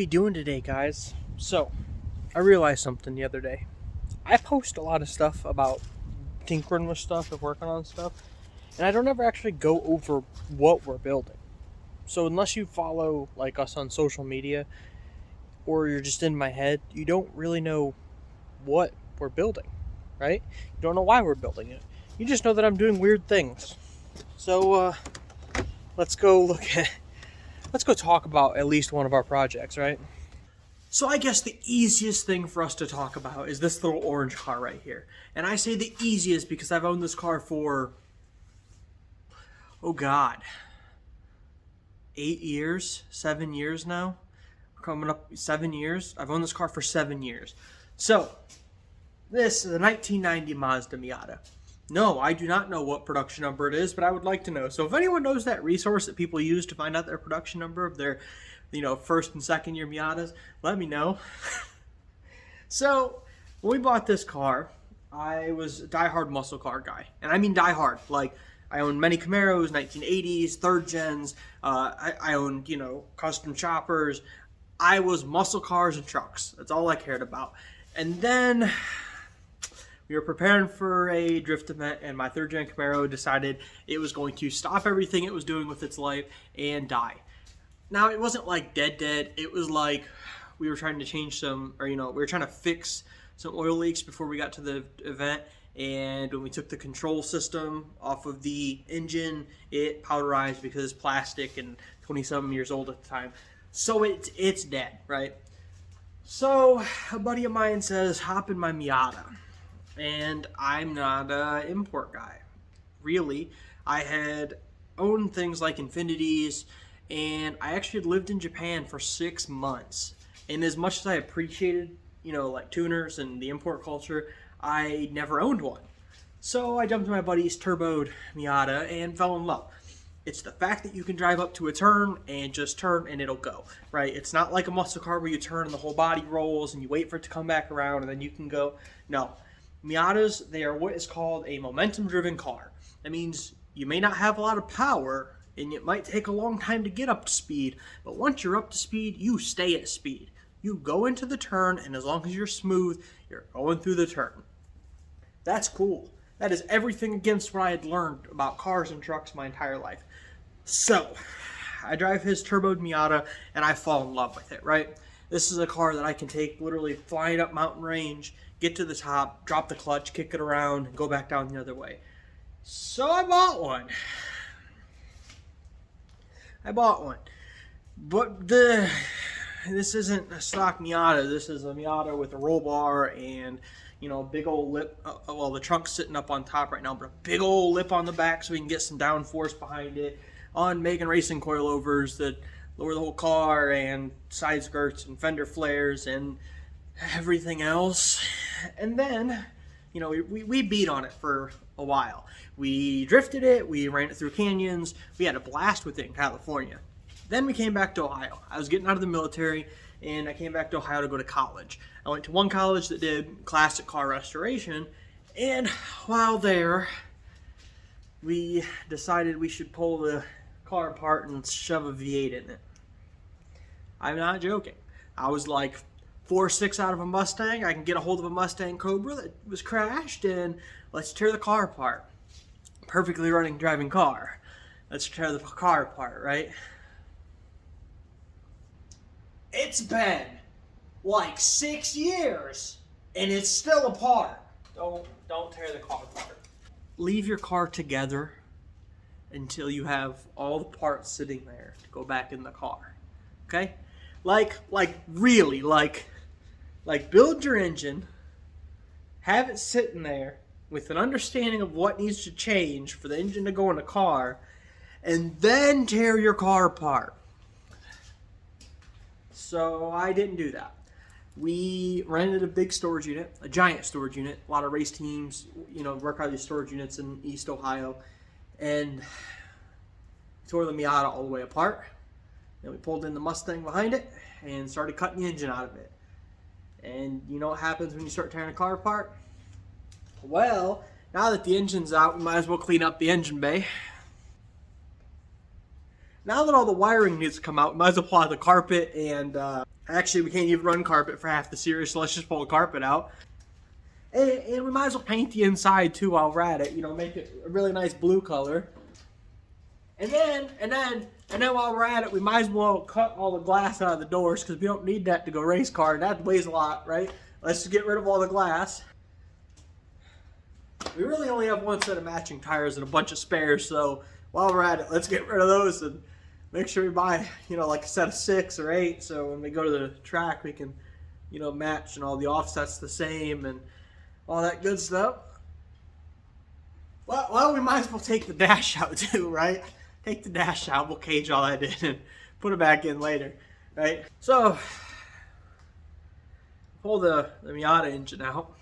we doing today, guys? So, I realized something the other day. I post a lot of stuff about tinkering with stuff and working on stuff, and I don't ever actually go over what we're building. So, unless you follow like us on social media or you're just in my head, you don't really know what we're building, right? You don't know why we're building it. You just know that I'm doing weird things. So, let's go talk about at least one of our projects, right? So I guess the easiest thing for us to talk about is this little orange car right here. And I say the easiest because I've owned this car for, oh God, 8 years, 7 years now. Coming up 7 years. I've owned this car for 7 years. So, this is a 1990 Mazda Miata. No, I do not know what production number it is, but I would like to know. So if anyone knows that resource that people use to find out their production number of their, first and second year Miatas, let me know. So when we bought this car, I was a diehard muscle car guy. And I mean diehard. Like, I owned many Camaros, 1980s, third gens. I owned, custom choppers. I was muscle cars and trucks. That's all I cared about. And then we were preparing for a drift event, and my third gen Camaro decided it was going to stop everything it was doing with its life and die. Now, it wasn't like dead. It was like we were trying to change we were trying to fix some oil leaks before we got to the event. And when we took the control system off of the engine, it powderized because it's plastic and 20-something years old at the time. So it's dead, right? So a buddy of mine says, hop in my Miata. And I'm not an import guy. Really, I had owned things like Infinities, and I actually had lived in Japan for 6 months. And as much as I appreciated, like tuners and the import culture, I never owned one. So I jumped in my buddy's turboed Miata and fell in love. It's the fact that you can drive up to a turn and just turn and it'll go, right? It's not like a muscle car where you turn and the whole body rolls and you wait for it to come back around and then you can go. No. Miatas, they are what is called a momentum-driven car. That means you may not have a lot of power, and it might take a long time to get up to speed, but once you're up to speed, you stay at speed. You go into the turn, and as long as you're smooth, you're going through the turn. That's cool. That is everything against what I had learned about cars and trucks my entire life. So, I drive his turboed Miata, and I fall in love with it, right? This is a car that I can take literally flying up mountain range, get to the top, drop the clutch, kick it around, and go back down the other way. So I bought one. But this isn't a stock Miata. This is a Miata with a roll bar and, big old lip. Well, the trunk's sitting up on top right now, but a big old lip on the back so we can get some downforce behind it. On Megan Racing coilovers that lower the whole car, and side skirts and fender flares and everything else. And then, we beat on it for a while. We drifted it, we ran it through canyons, we had a blast with it in California. Then we came back to Ohio. I was getting out of the military, and I came back to Ohio to go to college. I went to one college that did classic car restoration, and while there, we decided we should pull the car apart and shove a V8 in it. I'm not joking. I was like 4.6 out of a Mustang. I can get a hold of a Mustang Cobra that was crashed, and let's tear the car apart. Perfectly running, driving car. Let's tear the car apart, right? It's been like 6 years, and it's still apart. Don't tear the car apart. Leave your car together until you have all the parts sitting there to go back in the car. Okay? Like build your engine, have it sitting there with an understanding of what needs to change for the engine to go in a car, and then tear your car apart. So I didn't do that. We rented a big storage unit, a giant storage unit. A lot of race teams, work out of these storage units in East Ohio, and tore the Miata all the way apart. Then we pulled in the Mustang behind it and started cutting the engine out of it. And you know what happens when you start tearing a car apart? Well, now that the engine's out, we might as well clean up the engine bay. Now that all the wiring needs to come out, we might as well pull out the carpet, and actually we can't even run carpet for half the series, so let's just pull the carpet out. And we might as well paint the inside too while we're at it, make it a really nice blue color. And then while we're at it, we might as well cut all the glass out of the doors, because we don't need that to go race car. That weighs a lot, right? Let's just get rid of all the glass. We really only have one set of matching tires and a bunch of spares, so while we're at it, let's get rid of those and make sure we buy, like a set of 6 or 8, so when we go to the track, we can, match and all the offsets the same and all that good stuff. Well, we might as well take the dash out too, right? Take the dash out, we'll cage all that in and put it back in later, right? So, pull the Miata engine out,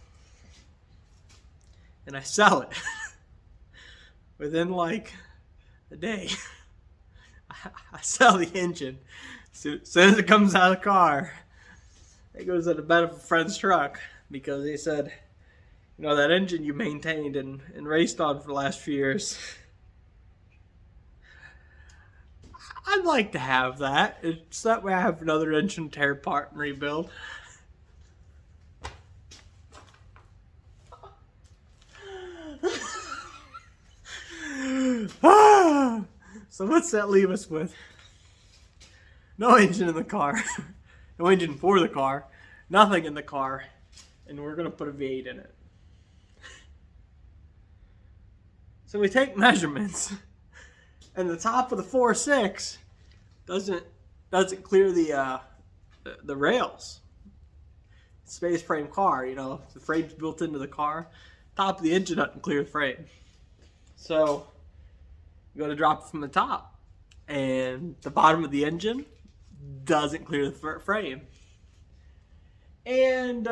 and I sell it within like a day. I sell the engine. As soon as it comes out of the car, it goes in the bed of a friend's truck, because they said, that engine you maintained and raced on for the last few years, I'd like to have that. It's that way I have another engine to tear apart and rebuild. So what's that leave us with? No engine in the car. No engine for the car. Nothing in the car. And we're going to put a V8 in it. So we take measurements. And the top of the 4.6 doesn't clear the rails. Space frame car, the frame's built into the car. Top of the engine doesn't clear the frame. So you got to drop it from the top, and the bottom of the engine doesn't clear the frame. And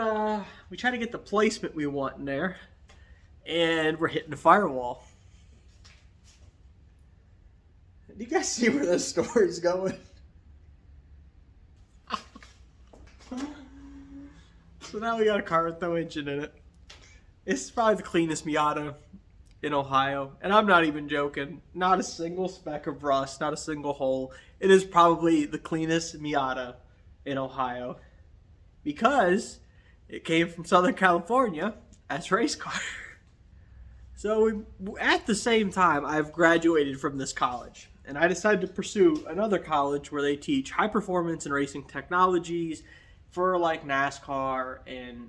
we try to get the placement we want in there, and we're hitting the firewall. Do you guys see where this story's going? So now we got a car with no engine in it. It's probably the cleanest Miata in Ohio. And I'm not even joking. Not a single speck of rust, not a single hole. It is probably the cleanest Miata in Ohio, because it came from Southern California as a race car. So at the same time, I've graduated from this college, and I decided to pursue another college where they teach high performance and racing technologies for like NASCAR and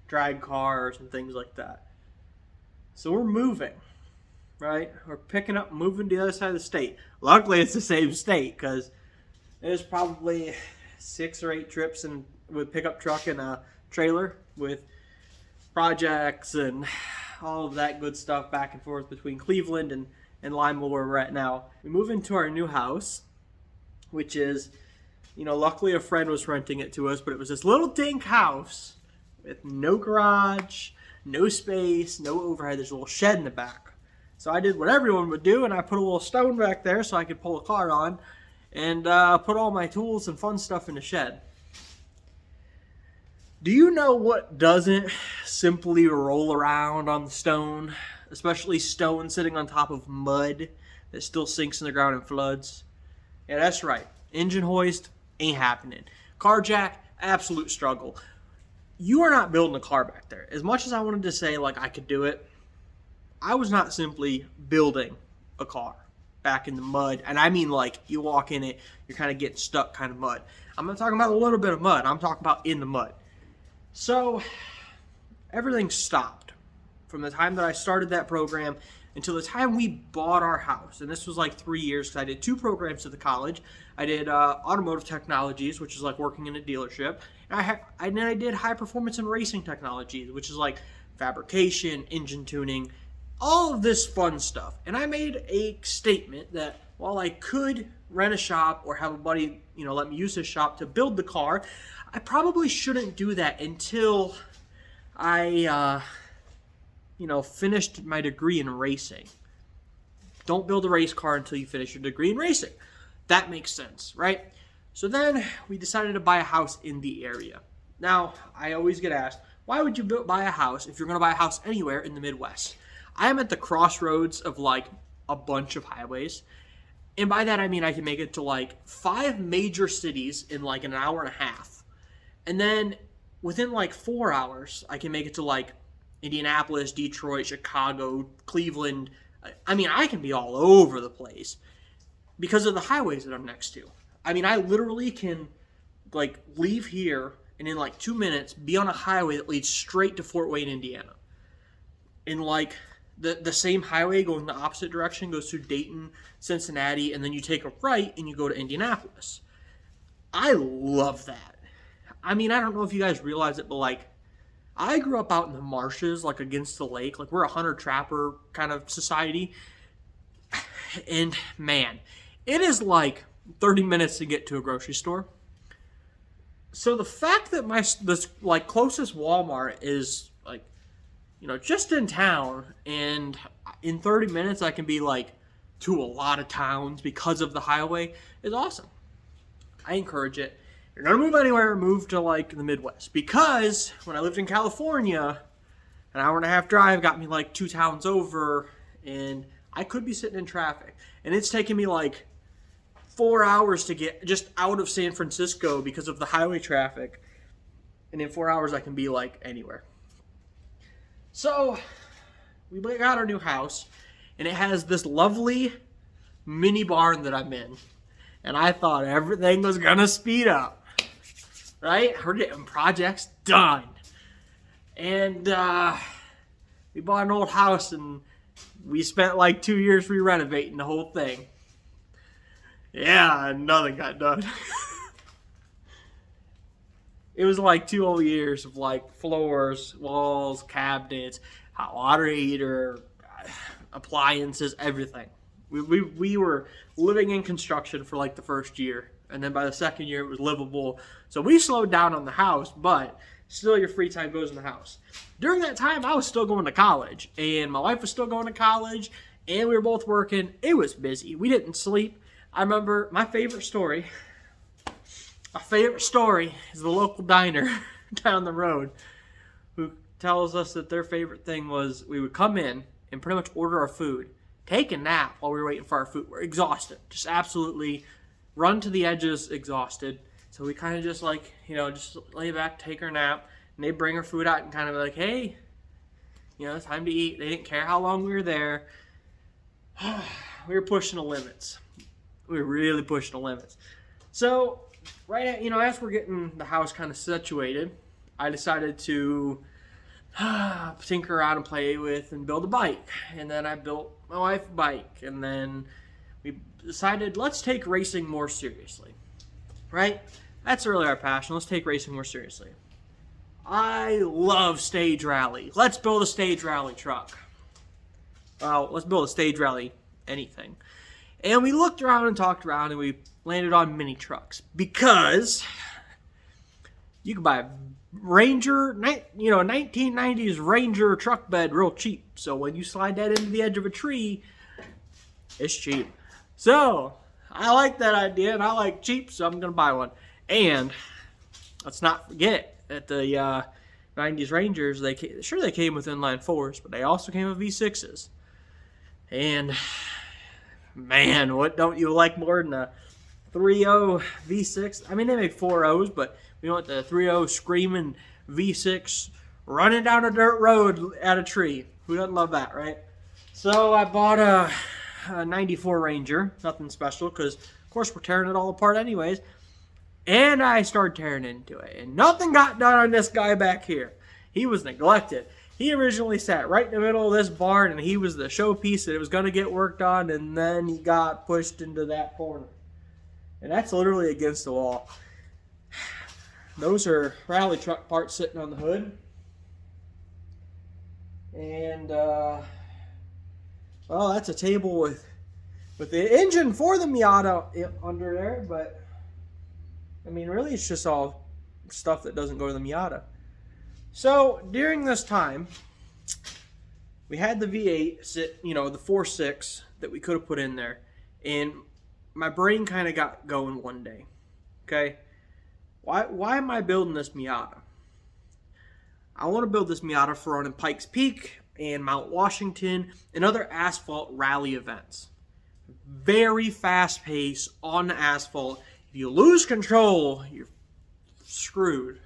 drag cars and things like that. So we're moving, right? We're picking up and moving to the other side of the state. Luckily, it's the same state, because there's probably 6 or 8 trips with pickup truck and a trailer with projects and all of that good stuff back and forth between Cleveland and Lima, where we're at now. We move into our new house, which is, luckily a friend was renting it to us, but it was this little dink house with no garage, no space, no overhead. There's a little shed in the back. So I did what everyone would do, and I put a little stone back there so I could pull a car on, and put all my tools and fun stuff in the shed. Do you know what doesn't simply roll around on the stone? Especially stone sitting on top of mud that still sinks in the ground and floods? Yeah, that's right. Engine hoist ain't happening. Car jack, absolute struggle. You are not building a car back there. As much as I wanted to say like I could do it, I was not simply building a car back in the mud. And I mean like you walk in it, you're kind of getting stuck kind of mud. I'm not talking about a little bit of mud. I'm talking about in the mud. So everything stopped from the time that I started that program until the time we bought our house. And this was like 3 years, because I did 2 programs at the college. I did automotive technologies, which is like working in a dealership. And then I did high performance and racing technologies, which is like fabrication, engine tuning, all of this fun stuff. And I made a statement that while I could rent a shop or have a buddy, let me use his shop to build the car, I probably shouldn't do that until I, finished my degree in racing. Don't build a race car until you finish your degree in racing. That makes sense, right? So then we decided to buy a house in the area. Now, I always get asked, why would you buy a house if you're going to buy a house anywhere in the Midwest? I am at the crossroads of like a bunch of highways. And by that, I mean I can make it to like 5 major cities in like an hour and a half. And then within like 4 hours, I can make it to like Indianapolis, Detroit, Chicago, Cleveland. I mean, I can be all over the place because of the highways that I'm next to. I mean, I literally can like leave here and in like 2 minutes be on a highway that leads straight to Fort Wayne, Indiana. In like the same highway going the opposite direction goes through Dayton, Cincinnati, and then you take a right and you go to Indianapolis. I love that. I mean, I don't know if you guys realize it, but like I grew up out in the marshes, like against the lake. Like we're a hunter-trapper kind of society. And man, it is like 30 minutes to get to a grocery store. So the fact that this like closest Walmart is like, just in town, and in 30 minutes I can be like to a lot of towns because of the highway is awesome. I encourage it. If you're gonna move anywhere, move to like the Midwest, because when I lived in California, an hour and a half drive got me like 2 towns over, and I could be sitting in traffic, and it's taken me like 4 hours to get just out of San Francisco because of the highway traffic, and in 4 hours I can be like anywhere. So we got our new house, and it has this lovely mini barn that I'm in, and I thought everything was gonna speed up, right? We're getting projects done, and we bought an old house, and we spent like 2 years re-renovating the whole thing. Yeah, and nothing got done. It was like 2 whole years of like floors, walls, cabinets, hot water heater, appliances, everything. We were living in construction for like the first year, and then by the second year it was livable. So we slowed down on the house, but still your free time goes in the house. During that time, I was still going to college, and my wife was still going to college, and we were both working. It was busy. We didn't sleep. I remember my favorite story is the local diner down the road who tells us that their favorite thing was we would come in and pretty much order our food, take a nap while we were waiting for our food. We're exhausted, just absolutely run to the edges, exhausted. So we kind of just like, just lay back, take our nap, and they bring our food out and kind of like, hey, it's time to eat. They didn't care how long we were there. We were pushing the limits. We were really pushing the limits. So, as we're getting the house kind of situated, I decided to tinker around and play with and build a bike. And then I built my wife a bike. And then we decided, let's take racing more seriously. Right? That's really our passion. Let's take racing more seriously. I love stage rally. Let's build a stage rally truck. Well, let's build a stage rally anything. And we looked around and talked around, and we landed on mini trucks because you can buy a Ranger, 1990s Ranger truck bed real cheap. So when you slide that into the edge of a tree, it's cheap. So I like that idea, and I like cheap, so I'm going to buy one. And let's not forget that the 90s Rangers, they came with inline 4s, but they also came with V6s. And man, what don't you like more than a 3.0 V6? I mean, they make 4.0s, but we want the 3.0 screaming V6 running down a dirt road at a tree. Who doesn't love that, right? So I bought a 94 Ranger. Nothing special because, of course, we're tearing it all apart anyways. And I started tearing into it. And nothing got done on this guy back here. He was neglected. He originally sat right in the middle of this barn, and he was the showpiece that it was going to get worked on, and then he got pushed into that corner. And that's literally against the wall. Those are rally truck parts sitting on the hood. And, well, that's a table with the engine for the Miata under there, but, I mean, really it's just all stuff that doesn't go to the Miata. So, during this time, we had the V8 sit, the 4.6 that we could have put in there. And my brain kind of got going one day. Okay? Why am I building this Miata? I want to build this Miata for running Pikes Peak and Mount Washington and other asphalt rally events. Very fast pace on the asphalt. If you lose control, you're screwed,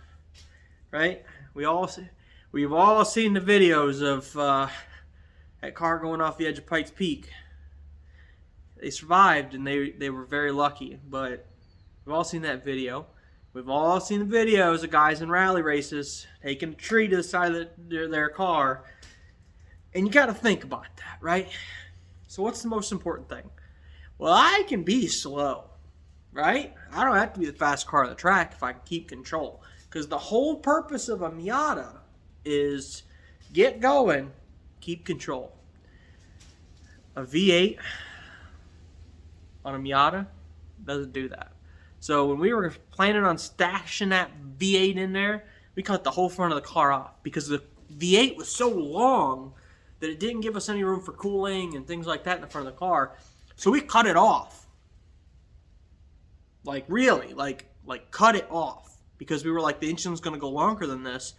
right? We've all seen the videos of that car going off the edge of Pikes Peak. They survived, and they were very lucky, but we've all seen that video. We've all seen the videos of guys in rally races taking a tree to the side of their car. And you got to think about that, right? So what's the most important thing? Well, I can be slow, right? I don't have to be the fast car on the track if I can keep control. Because the whole purpose of a Miata is get going, keep control. A V8 on a Miata doesn't do that. So when we were planning on stashing that V8 in there, we cut the whole front of the car off because the V8 was so long that it didn't give us any room for cooling and things like that in the front of the car. So we cut it off. Like really, like cut it off because we were like, the engine's going to go longer than this.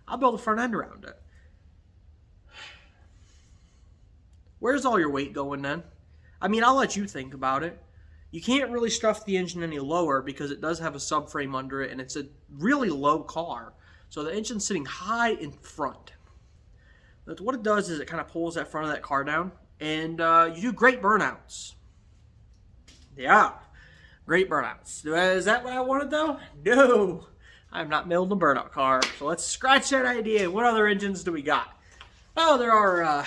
I'll build a front end around it. Where's all your weight going then? I mean, I'll let you think about it. You can't really stuff the engine any lower because it does have a subframe under it and it's a really low car. So the engine's sitting high in front. But what it does is it kind of pulls that front of that car down and you do great burnouts. Yeah, great burnouts. Is that what I wanted though? No, I'm not building a burnout car. So let's scratch that idea. What other engines do we got? Oh, there are,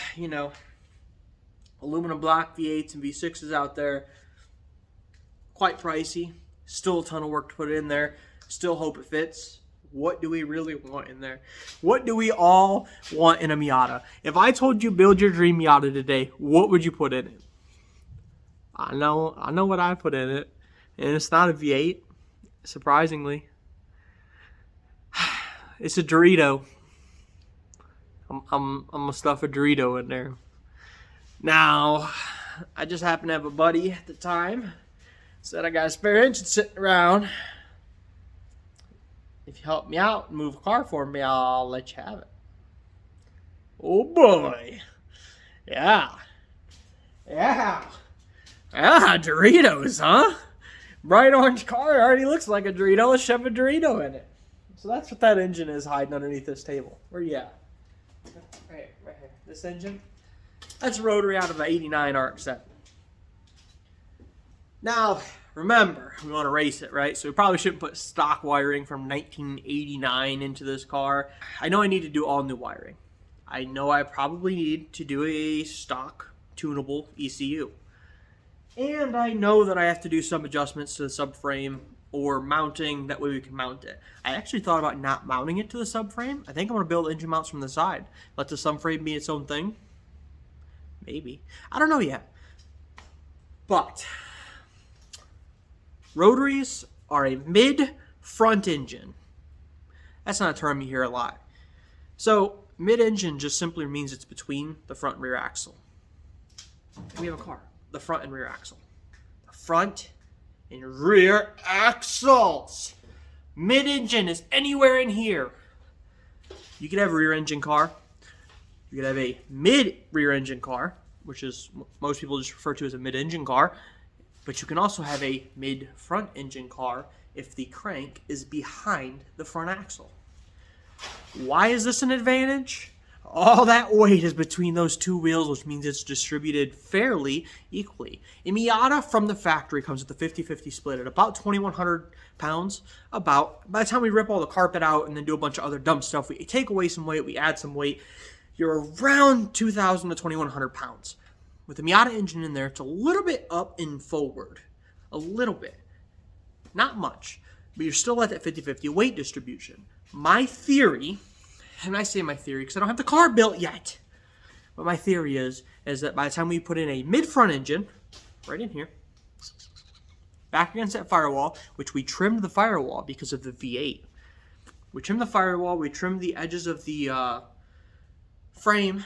aluminum block V8s and V6s out there. Quite pricey. Still a ton of work to put in there. Still hope it fits. What do we really want in there? What do we all want in a Miata? If I told you build your dream Miata today, what would you put in it? I know what I put in it. And it's not a V8, surprisingly. It's a Dorito. I'm gonna stuff a Dorito in there. Now, I just happened to have a buddy at the time. Said I got a spare engine sitting around. If you help me out and move a car for me, I'll let you have it. Oh boy. Yeah. Doritos, huh? Bright orange car already looks like a Dorito. Let's shove a Dorito in it. So that's what that engine is hiding underneath this table. Where you at? Right here. This engine? That's a rotary out of an 89 RX-7. Now, remember, we want to race it, right? So we probably shouldn't put stock wiring from 1989 into this car. I know I need to do all new wiring. I know I probably need to do a stock tunable ECU. And I know that I have to do some adjustments to the subframe or mounting. That way we can mount it. I actually thought about not mounting it to the subframe. I think I'm going to build engine mounts from the side. Let the subframe be its own thing. Maybe. I don't know yet. But rotaries are a mid-front engine. That's not a term you hear a lot. So mid-engine just simply means it's between the front and rear axle. We have a car. The front and rear axle. The front and rear axles. Mid-engine is anywhere in here. You could have a rear engine car. You could have a mid-rear engine car, which is most people just refer to as a mid-engine car. But you can also have a mid-front engine car if the crank is behind the front axle. Why is this an advantage? All that weight is between those two wheels, which means it's distributed fairly equally. A Miata from the factory comes with a 50-50 split at about 2,100 pounds. By the time we rip all the carpet out and then do a bunch of other dumb stuff, we take away some weight, we add some weight, you're around 2,000 to 2,100 pounds. With the Miata engine in there, it's a little bit up and forward. A little bit. Not much. But you're still at that 50-50 weight distribution. My theory, and I say my theory because I don't have the car built yet, but my theory is that by the time we put in a mid-front engine, right in here, back against that firewall, which we trimmed the firewall because of the V8. We trimmed the firewall, we trimmed the edges of the frame,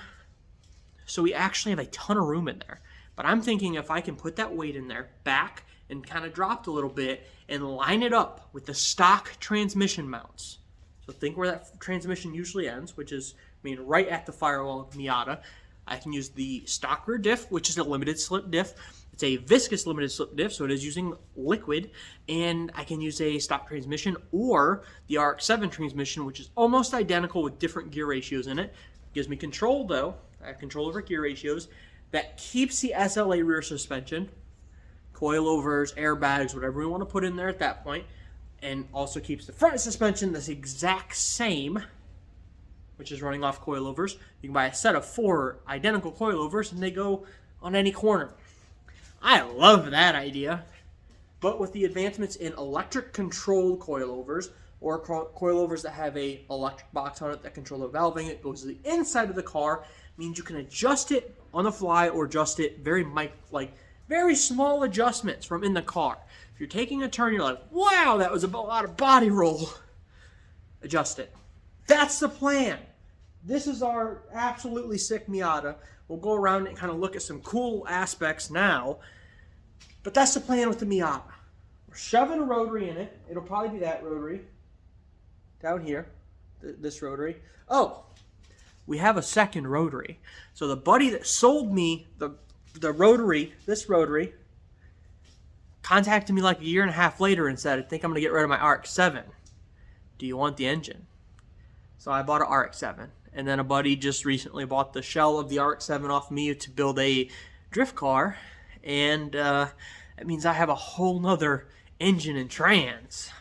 so we actually have a ton of room in there. But I'm thinking if I can put that weight in there back and kind of dropped a little bit and line it up with the stock transmission mounts. So think where that transmission usually ends, which is, right at the firewall of Miata. I can use the stock rear diff, which is a limited slip diff. It's a viscous limited slip diff, so it is using liquid, and I can use a stock transmission or the RX-7 transmission, which is almost identical with different gear ratios in it. Gives me control though. I have control over gear ratios. That keeps the SLA rear suspension, coilovers, airbags, whatever we want to put in there at that point, and also keeps the front suspension the exact same, which is running off coilovers. You can buy a set of 4 identical coilovers and they go on any corner. I love that idea. But with the advancements in electric controlled coilovers, or coilovers that have a electric box on it that control the valving, it goes to the inside of the car, means you can adjust it on the fly or adjust it very small adjustments from in the car. If you're taking a turn, you're like, wow, that was a lot of body roll. Adjust it. That's the plan. This is our absolutely sick Miata. We'll go around and kind of look at some cool aspects now. But that's the plan with the Miata. We're shoving a rotary in it. It'll probably be that rotary. Down here. This rotary. Oh, we have a second rotary. So the buddy that sold me the rotary, this rotary, contacted me like a year and a half later and said, I think I'm going to get rid of my RX-7. Do you want the engine? So I bought an RX-7. And then a buddy just recently bought the shell of the RX-7 off me to build a drift car. And that means I have a whole nother engine and trans.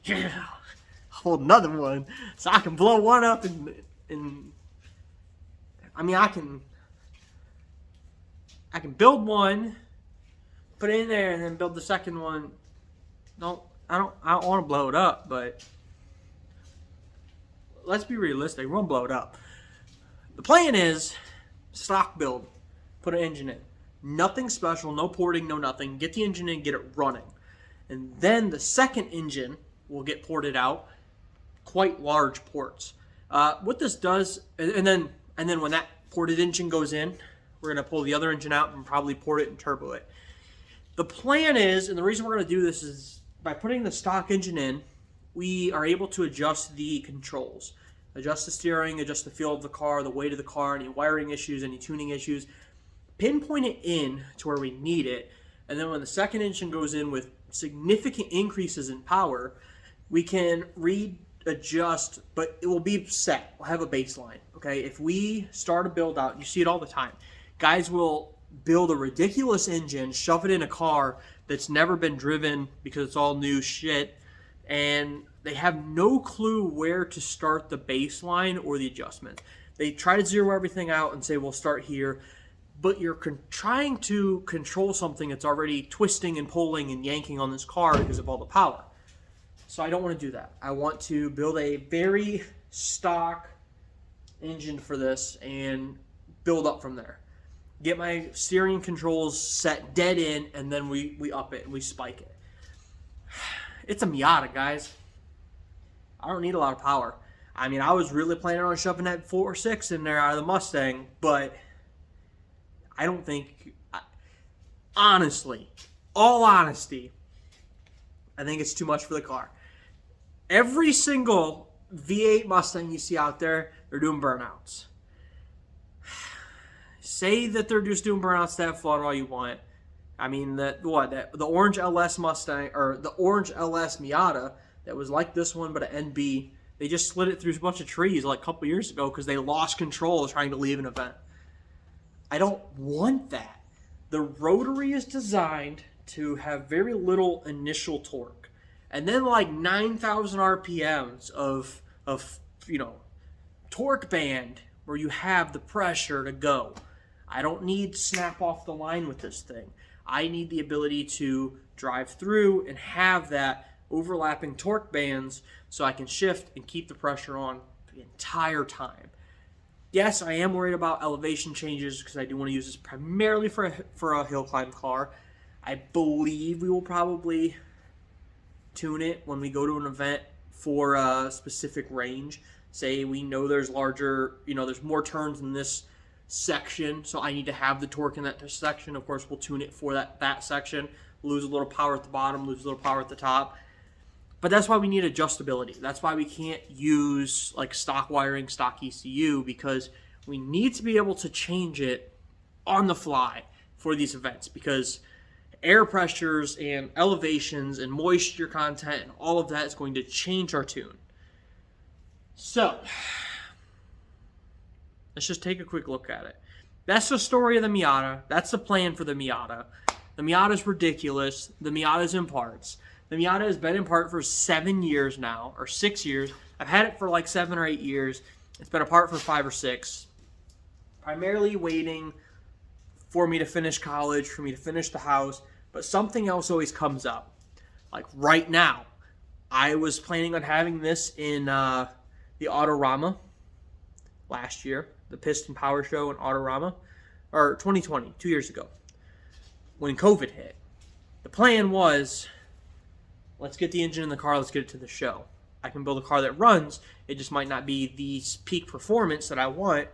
Yeah, a whole nother one. So I can blow one up and I mean, I can build one, put it in there, and then build the second one. I don't want to blow it up, but let's be realistic. We won't blow it up. The plan is stock build, put an engine in. Nothing special, no porting, no nothing. Get the engine in, get it running. And then the second engine will get ported out, quite large ports. What this does, and then when that ported engine goes in, we're going to pull the other engine out and probably port it and turbo it. The plan is, and the reason we're going to do this is by putting the stock engine in, we are able to adjust the controls. Adjust the steering, adjust the feel of the car, the weight of the car, any wiring issues, any tuning issues. Pinpoint it in to where we need it. And then when the second engine goes in with significant increases in power, we can readjust, but it will be set. We'll have a baseline. Okay, if we start a build out, you see it all the time. Guys will build a ridiculous engine, shove it in a car that's never been driven because it's all new shit, and they have no clue where to start the baseline or the adjustment. They try to zero everything out and say, we'll start here, but you're trying to control something that's already twisting and pulling and yanking on this car because of all the power. So I don't want to do that. I want to build a very stock engine for this and build up from there. Get my steering controls set dead in, and then we up it and we spike it. It's a Miata, guys. I don't need a lot of power. I mean, I was really planning on shoving that 4.6 in there out of the Mustang, but I don't think, honestly, all honesty, I think it's too much for the car. Every single V8 Mustang you see out there, they're doing burnouts. Say that they're just doing burnouts to have fun all you want. I mean, the orange LS Mustang, or the orange LS Miata that was like this one but an NB, they just slid it through a bunch of trees like a couple years ago because they lost control trying to leave an event. I don't want that. The rotary is designed to have very little initial torque, and then like 9,000 RPMs of torque band where you have the pressure to go. I don't need snap off the line with this thing. I need the ability to drive through and have that overlapping torque bands so I can shift and keep the pressure on the entire time. Yes, I am worried about elevation changes because I do want to use this primarily for a hill climb car. I believe we will probably tune it when we go to an event for a specific range. Say we know there's there's more turns in this section, so I need to have the torque in that section. Of course, we'll tune it for that section. Lose a little power at the bottom, lose a little power at the top. But that's why we need adjustability. That's why we can't use like stock wiring, stock ECU, because we need to be able to change it on the fly. for these events because air pressures and elevations and moisture content and all of that is going to change our tune. So, let's just take a quick look at it. That's the story of the Miata. That's the plan for the Miata. The Miata's ridiculous. The Miata's in parts. The Miata has been in part for 7 years now, or 6 years. I've had it for like 7 or 8 years. It's been apart for 5 or 6. Primarily waiting for me to finish college, for me to finish the house, but something else always comes up. Like right now, I was planning on having this in the Autorama last year, the Piston Power Show in Autorama, or 2020, 2 years ago, when COVID hit. The plan was, let's get the engine in the car, let's get it to the show. I can build a car that runs, it just might not be the peak performance that I want.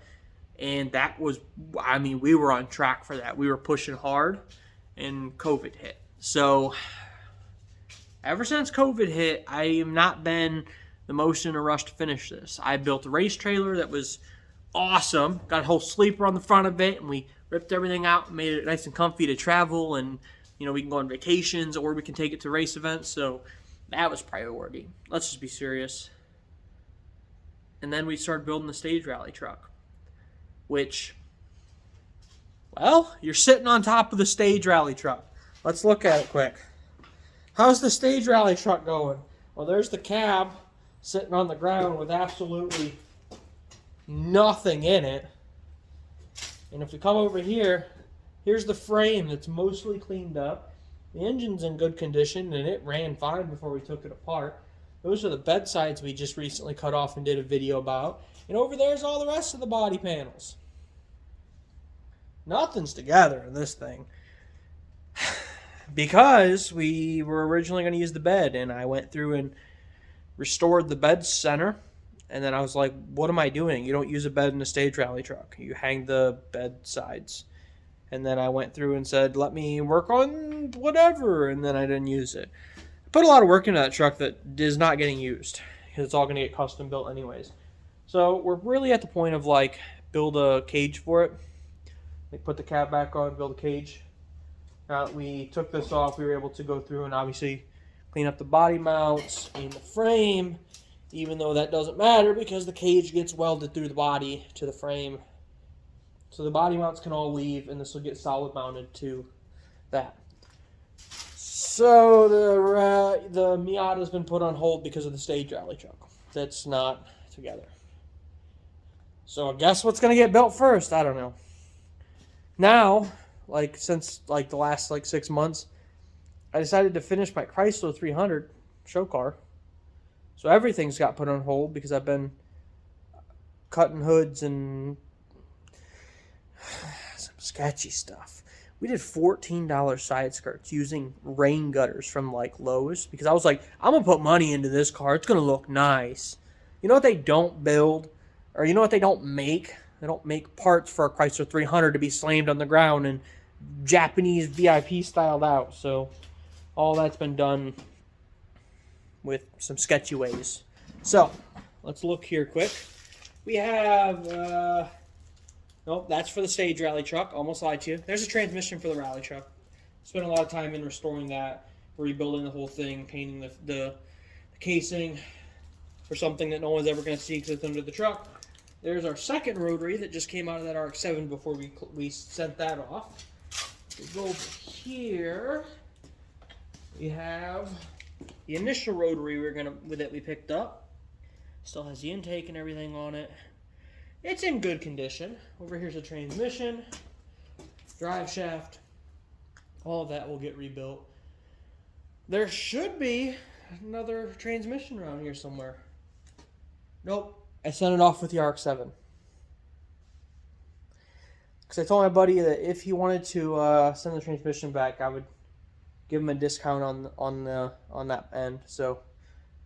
And that was, I mean, we were on track for that. We were pushing hard, and COVID hit. So, ever since COVID hit, I have not been the most in a rush to finish this. I built a race trailer that was awesome. Got a whole sleeper on the front of it, and we ripped everything out and made it nice and comfy to travel. And, you know, we can go on vacations or we can take it to race events. So, that was priority. Let's just be serious. And then we started building the stage rally truck. Which, well, you're sitting on top of the stage rally truck. Let's look at it quick. How's the stage rally truck going? Well, there's the cab sitting on the ground with absolutely nothing in it. And if we come over here, here's the frame that's mostly cleaned up. The engine's in good condition, and it ran fine before we took it apart. Those are the bed sides we just recently cut off and did a video about. And over there's all the rest of the body panels. Nothing's together in this thing. Because we were originally going to use the bed, and I went through and restored the bed center. And then I was like, what am I doing? You don't use a bed in a stage rally truck. You hang the bed sides. And then I went through and said, let me work on whatever. And then I didn't use it. I put a lot of work into that truck that is not getting used. Because it's all going to get custom built anyways. So we're really at the point of like, build a cage for it. Like put the cab back on, build a cage. Now that we took this off, we were able to go through and obviously clean up the body mounts and the frame. Even though that doesn't matter because the cage gets welded through the body to the frame. So the body mounts can all leave and this will get solid mounted to that. So the Miata's been put on hold because of the stage rally truck. That's not together. So guess what's going to get built first? I don't know. Now, like since like the last like 6 months, I decided to finish my Chrysler 300 show car. So everything's got put on hold because I've been cutting hoods and some sketchy stuff. We did $14 side skirts using rain gutters from like Lowe's because I was like, I'm going to put money into this car. It's going to look nice. You know what they don't build? Or you know what they don't make? They don't make parts for a Chrysler 300 to be slammed on the ground and Japanese VIP styled out. So all that's been done with some sketchy ways. So let's look here quick. We have, nope, that's for the stage rally truck. Almost lied to you. There's a transmission for the rally truck. Spent a lot of time in restoring that, rebuilding the whole thing, painting the casing for something that no one's ever going to see because it's under the truck. There's our second rotary that just came out of that RX-7 before we sent that off. We go over here. We have the initial rotary that we picked up. Still has the intake and everything on it. It's in good condition. Over here's the transmission, drive shaft. All of that will get rebuilt. There should be another transmission around here somewhere. Nope. I sent it off with the RX-7. Because I told my buddy that if he wanted to send the transmission back, I would give him a discount on that end. So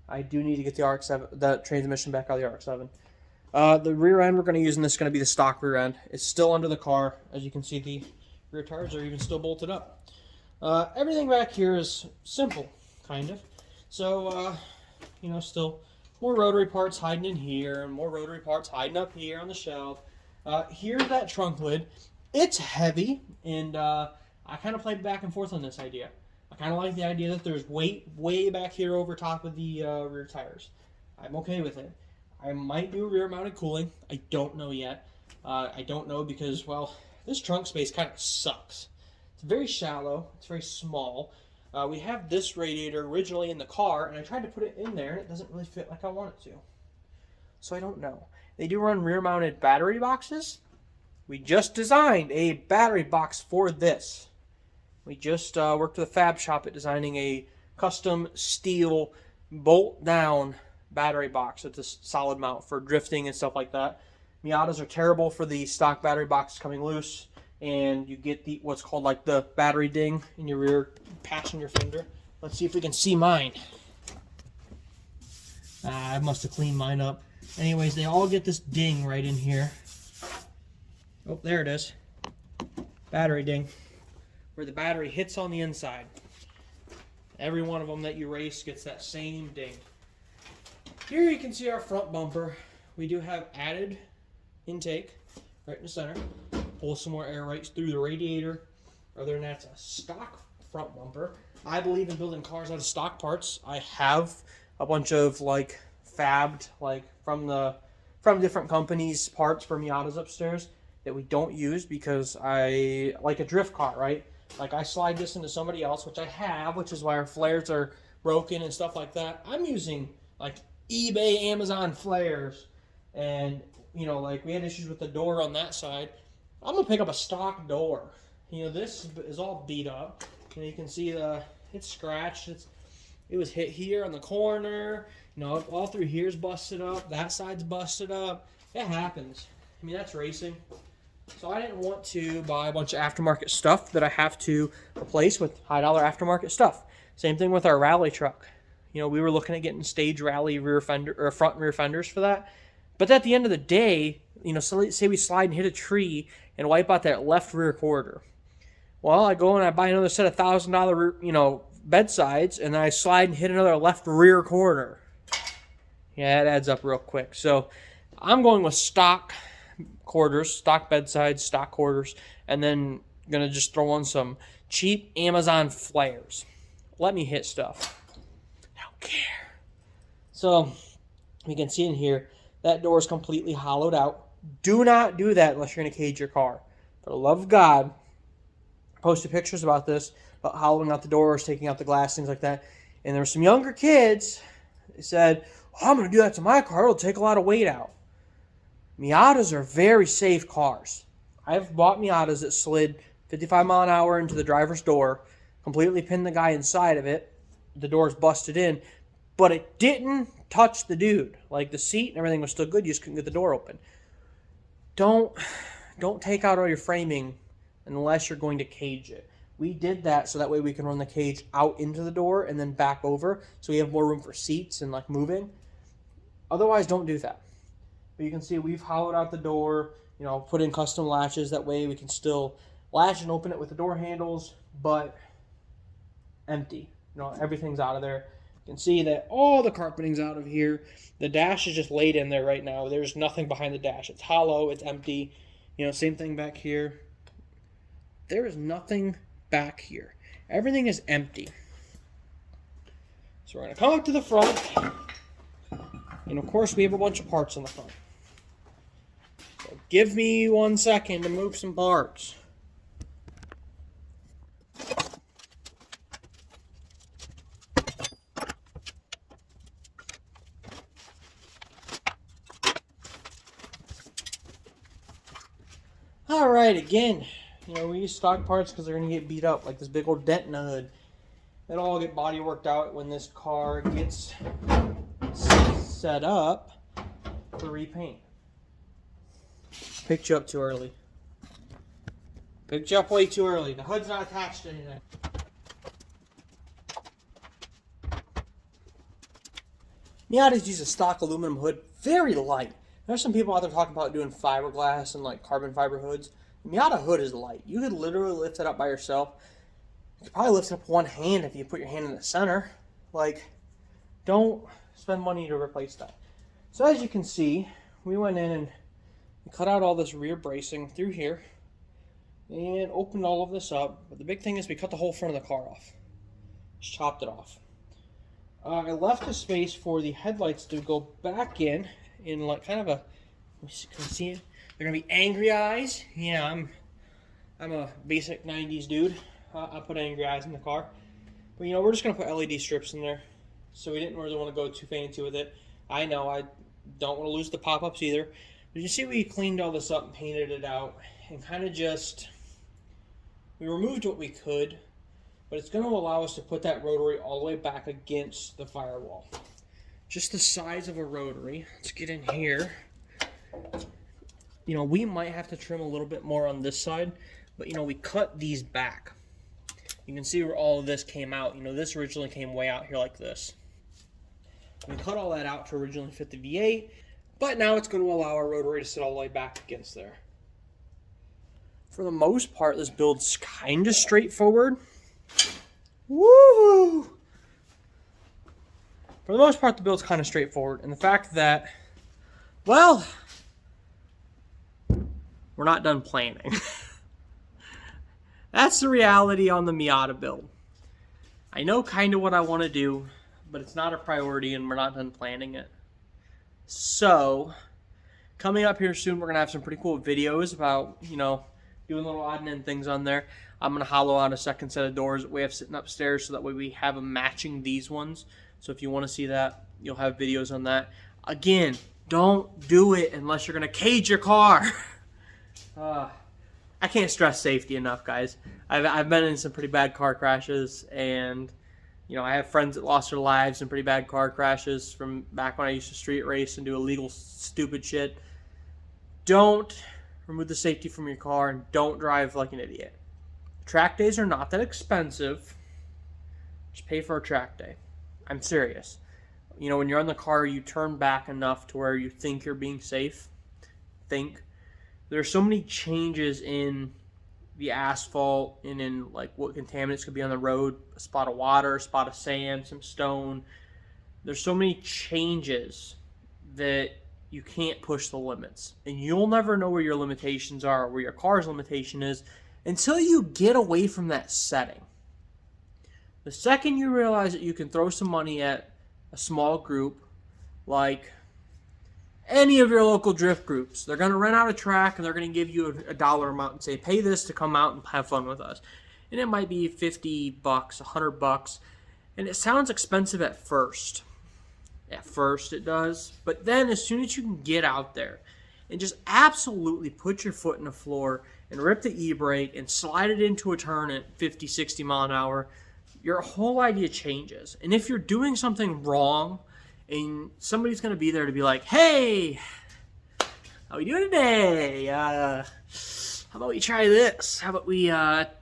I do need to get the RX-7, the transmission back out of the RX-7. The rear end we're going to use in this is going to be the stock rear end. It's still under the car. As you can see, the rear tires are even still bolted up. Everything back here is simple, kind of. So, you know, still more rotary parts hiding in here, and more rotary parts hiding up here on the shelf. Here's that trunk lid. It's heavy, and I kind of played back and forth on this idea. I kind of like the idea that there's weight way back here over top of the rear tires. I'm okay with it. I might do rear mounted cooling. I don't know yet. I don't know because, well, this trunk space kind of sucks. It's very shallow. It's very small. We have this radiator originally in the car, and I tried to put it in there, and it doesn't really fit like I want it to. So I don't know. They do run rear-mounted battery boxes. We just designed a battery box for this. We just worked with a fab shop at designing a custom steel bolt-down battery box with this solid mount for drifting and stuff like that. Miatas are terrible for the stock battery box coming loose, and you get the what's called like the battery ding in your rear passenger fender. Let's see if we can see mine. I must have cleaned mine up. Anyways, they all get this ding right in here. Oh, there it is. Battery ding. Where the battery hits on the inside. Every one of them that you race gets that same ding. Here you can see our front bumper. We do have added intake right in the center. Pull some more air right through the radiator. Other than that, it's a stock front bumper. I believe in building cars out of stock parts. I have a bunch of like fabbed, like from different companies, parts for Miatas upstairs that we don't use because I like a drift car, right? Like I slide this into somebody else, which I have, which is why our flares are broken and stuff like that. I'm using like eBay, Amazon flares, and you know, like we had issues with the door on that side. I'm gonna pick up a stock door. You know, this is all beat up. You can see it's scratched. It was hit here on the corner. You know, all through here's busted up. That side's busted up. It happens. I mean, that's racing. So I didn't want to buy a bunch of aftermarket stuff that I have to replace with high-dollar aftermarket stuff. Same thing with our rally truck. You know, we were looking at getting stage rally rear fender or front and rear fenders for that. But at the end of the day, you know, so say we slide and hit a tree and wipe out that left rear quarter. Well, I go and I buy another set of $1,000, you know, bedsides, and then I slide and hit another left rear corner. Yeah, it adds up real quick. So I'm going with stock quarters, stock bedsides, stock quarters, and then gonna just throw on some cheap Amazon flares. Let me hit stuff. I don't care. So you can see in here, that door is completely hollowed out. Do not do that unless you're gonna cage your car. For the love of God, I posted pictures about this, about hollowing out the doors, taking out the glass, things like that. And there were some younger kids that said, oh, I'm gonna do that to my car, it'll take a lot of weight out. Miatas are very safe cars. I've bought Miatas that slid 55 mile an hour into the driver's door, completely pinned the guy inside of it. The door's busted in, but it didn't touch the dude. Like the seat and everything was still good. You just couldn't get the door open. Don't take out all your framing unless you're going to cage it. We did that so that way we can run the cage out into the door and then back over so we have more room for seats and like moving. Otherwise, don't do that. But you can see we've hollowed out the door, you know, put in custom latches. That way we can still latch and open it with the door handles, but empty. You know, everything's out of there. You can see that all the carpeting's out of here. The dash is just laid in there right now. There's nothing behind the dash. It's hollow. It's empty. You know, same thing back here. There is nothing back here. Everything is empty. So we're going to come up to the front. And of course, we have a bunch of parts in the front. So give me 1 second to move some parts. Alright, again, you know, we use stock parts because they're going to get beat up, like this big old dent in the hood. It'll all get body worked out when this car gets set up for repaint. Picked you up too early. Picked you up way too early. The hood's not attached to anything. Miatas use a stock aluminum hood, very light. There's some people out there talking about doing fiberglass and like carbon fiber hoods. The Miata hood is light. You could literally lift it up by yourself. You could probably lift it up with one hand if you put your hand in the center. Like, don't spend money to replace that. So as you can see, we went in and cut out all this rear bracing through here. and opened all of this up. But the big thing is we cut the whole front of the car off. Just chopped it off. I left a space for the headlights to go back in like kind of a, can you see it? They're gonna be angry eyes. Yeah, I'm a basic 90s dude. I put angry eyes in the car. But we're just gonna put LED strips in there. So we didn't really want to go too fancy with it. I know I don't want to lose the pop-ups either. But you see we cleaned all this up and painted it out and kind of we removed what we could, but it's going to allow us to put that rotary all the way back against the firewall. Just the size of a rotary. Let's get in here. We might have to trim a little bit more on this side, but we cut these back. You can see where all of this came out. This originally came way out here like this. We cut all that out to originally fit the V8, but now it's going to allow our rotary to sit all the way back against there. For the most part, this build's kind of straightforward. Woo! For the most part, the build's kind of straightforward. And the fact that, well, we're not done planning. That's the reality on the Miata build. I know kind of what I want to do, but it's not a priority and we're not done planning it. So, coming up here soon, we're going to have some pretty cool videos about, doing little odd and end things on there. I'm going to hollow out a second set of doors that we have sitting upstairs so that way we have them matching these ones. So if you want to see that, you'll have videos on that. Again, don't do it unless you're going to cage your car. I can't stress safety enough, guys. I've been in some pretty bad car crashes, and I have friends that lost their lives in pretty bad car crashes from back when I used to street race and do illegal stupid shit. Don't remove the safety from your car and don't drive like an idiot. Track days are not that expensive. Just pay for a track day. I'm serious. When you're in the car, you turn back enough to where you think you're being safe. There's so many changes in the asphalt and in like what contaminants could be on the road. A spot of water, a spot of sand, some stone. There's so many changes that you can't push the limits. And you'll never know where your limitations are, or where your car's limitation is, until you get away from that setting. The second you realize that you can throw some money at a small group, like any of your local drift groups, they're going to rent out a track and they're going to give you a dollar amount and say, pay this to come out and have fun with us. And it might be $50, $100, and it sounds expensive at first. At first it does, but then as soon as you can get out there and just absolutely put your foot in the floor and rip the e-brake and slide it into a turn at 50, 60 mile an hour, your whole idea changes. And if you're doing something wrong and somebody's going to be there to be like, hey, how we doing today? How about we try this? How about we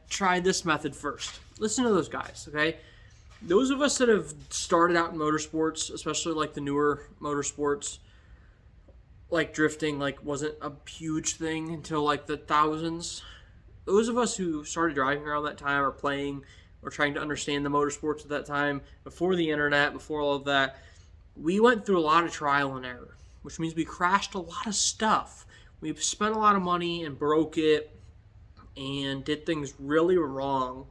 try this method first? Listen to those guys, okay? Those of us that have started out in motorsports, especially like the newer motorsports, like drifting, like wasn't a huge thing until like the thousands. Those of us who started driving around that time or playing or trying to understand the motorsports at that time, before the internet, before all of that, we went through a lot of trial and error, which means we crashed a lot of stuff. We spent a lot of money and broke it and did things really wrong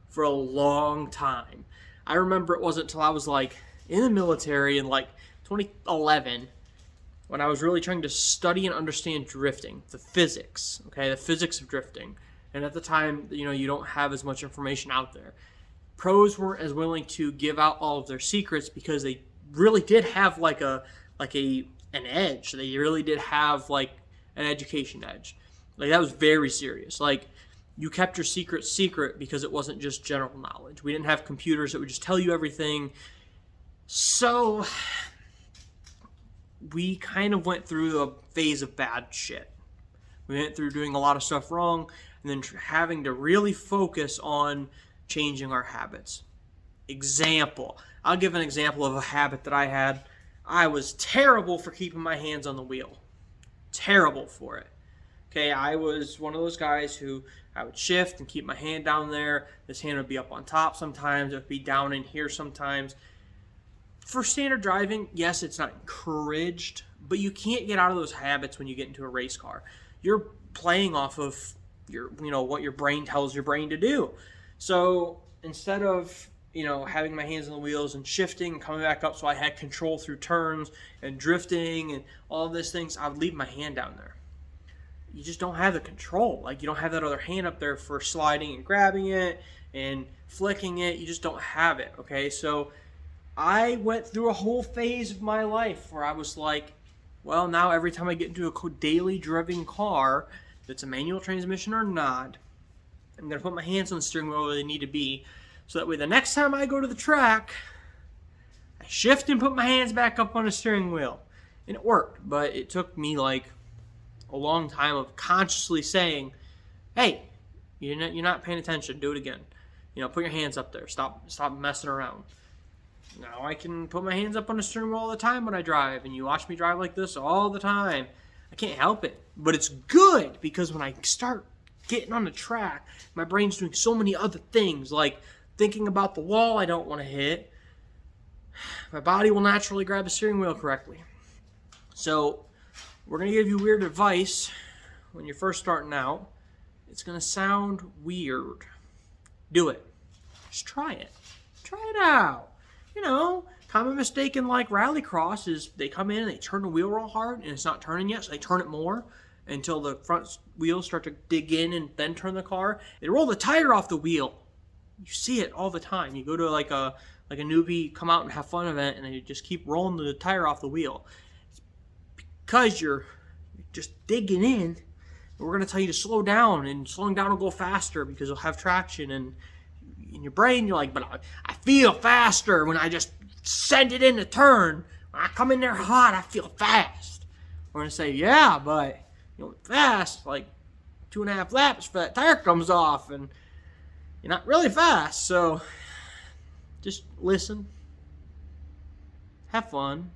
for a long time. I remember it wasn't until I was like in the military in like 2011 when I was really trying to study and understand drifting, the physics of drifting. And at the time, you don't have as much information out there. Pros weren't as willing to give out all of their secrets because they really did have an edge. They really did have like an education edge. Like that was very serious. Like you kept your secret secret because it wasn't just general knowledge. We didn't have computers that would just tell you everything. So we kind of went through a phase of bad shit. We went through doing a lot of stuff wrong and then having to really focus on changing our habits. Example. I'll give an example of a habit that I had. I was terrible for keeping my hands on the wheel. Terrible for it. Okay, I was one of those guys who I would shift and keep my hand down there. This hand would be up on top sometimes. It would be down in here sometimes. For standard driving, yes, it's not encouraged, but you can't get out of those habits when you get into a race car. You're playing off of what your brain tells your brain to do. So instead of having my hands on the wheels and shifting and coming back up, so I had control through turns and drifting and all of these things, I would leave my hand down there. You just don't have the control. Like, you don't have that other hand up there for sliding and grabbing it and flicking it. You just don't have it. Okay, so I went through a whole phase of my life where I was like, well, now every time I get into a daily driven car that's a manual transmission or not, I'm going to put my hands on the steering wheel where they need to be, so that way the next time I go to the track, I shift and put my hands back up on the steering wheel. And it worked, but it took me like a long time of consciously saying, hey, you're not paying attention, do it again. Put your hands up there, stop messing around. Now I can put my hands up on the steering wheel all the time when I drive, and you watch me drive like this all the time. I can't help it, but it's good, because when I start getting on the track, my brain's doing so many other things, like thinking about the wall I don't want to hit. My body will naturally grab the steering wheel correctly. So we're going to give you weird advice when you're first starting out. It's going to sound weird. Do it. Just try it. Try it out. Common mistake in like rallycross is they come in and they turn the wheel real hard and it's not turning yet, so they turn it more until the front wheels start to dig in and then turn the car. They roll the tire off the wheel. You see it all the time. You go to like a newbie come out and have fun event, and they just keep rolling the tire off the wheel. It's because you're just digging in. We're going to tell you to slow down, and slowing down will go faster because you'll have traction. And in your brain, you're like, but I feel faster when I just send it in the turn. When I come in there hot, I feel fast. We're going to say, yeah, but fast, like 2.5 laps before that tire comes off, and you're not really fast. So just listen. Have fun.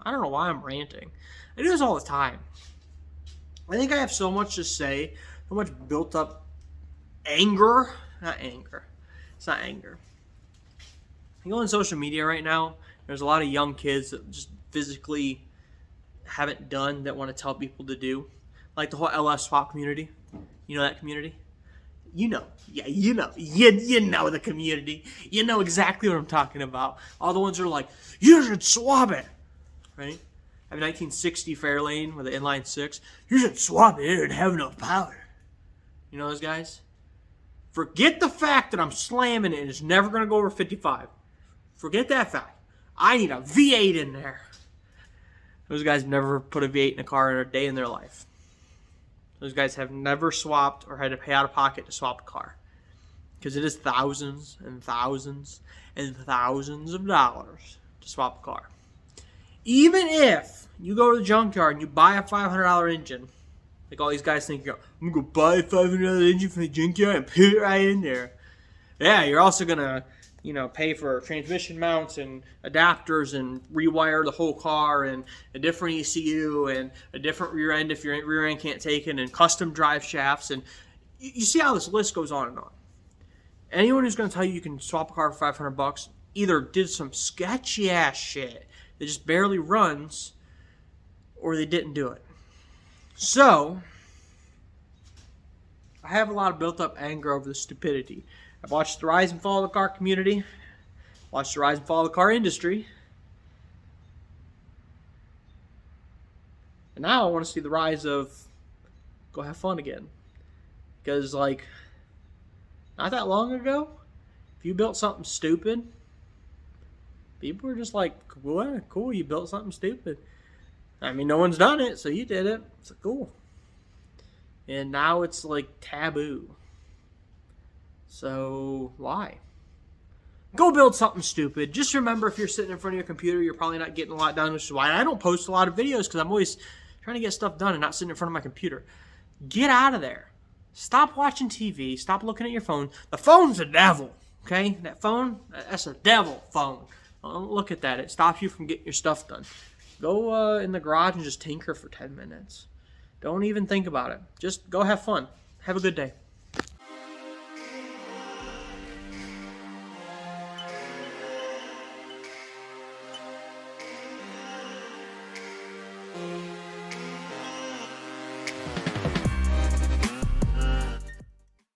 I don't know why I'm ranting. I do this all the time. I think I have so much to say, so much built up anger. Not anger. It's not anger. You go on social media right now, there's a lot of young kids that just physically haven't done that want to tell people to do. Like the whole LS swap community. You know that community? Yeah, you know the community. You know exactly what I'm talking about. All the ones that are like, you should swap it, right? I have a 1960 Fairlane with an inline six. You should swap it. It would have enough power. You know those guys? Forget the fact that I'm slamming it and it's never going to go over 55. Forget that fact. I need a V8 in there. Those guys never put a V8 in a car in a day in their life. Those guys have never swapped or had to pay out of pocket to swap a car. Because it is thousands and thousands and thousands of dollars to swap a car. Even if you go to the junkyard and you buy a $500 engine, like all these guys think, I'm going to buy a $500 engine from the junkyard and put it right in there. Yeah, you're also going to pay for transmission mounts and adapters and rewire the whole car and a different ECU and a different rear end if your rear end can't take it, and custom drive shafts. And you see how this list goes on and on. Anyone who's going to tell you can swap a car for $500 either did some sketchy ass shit that just barely runs, or they didn't do it. So I have a lot of built up anger over the stupidity. I've watched the rise and fall of the car community, watched the rise and fall of the car industry, and now I want to see the rise of go have fun again. Because, like, not that long ago, if you built something stupid, people were just like, well, cool, you built something stupid. I mean, no one's done it, so you did it. It's like, cool. And now it's like taboo. So why? Go build something stupid. Just remember, if you're sitting in front of your computer, you're probably not getting a lot done, which is why I don't post a lot of videos, because I'm always trying to get stuff done and not sitting in front of my computer. Get out of there. Stop watching TV. Stop looking at your phone. The phone's the devil, okay? That phone, that's a devil phone. Don't look at that. It stops you from getting your stuff done. Go in the garage and just tinker for 10 minutes. Don't even think about it. Just go have fun. Have a good day.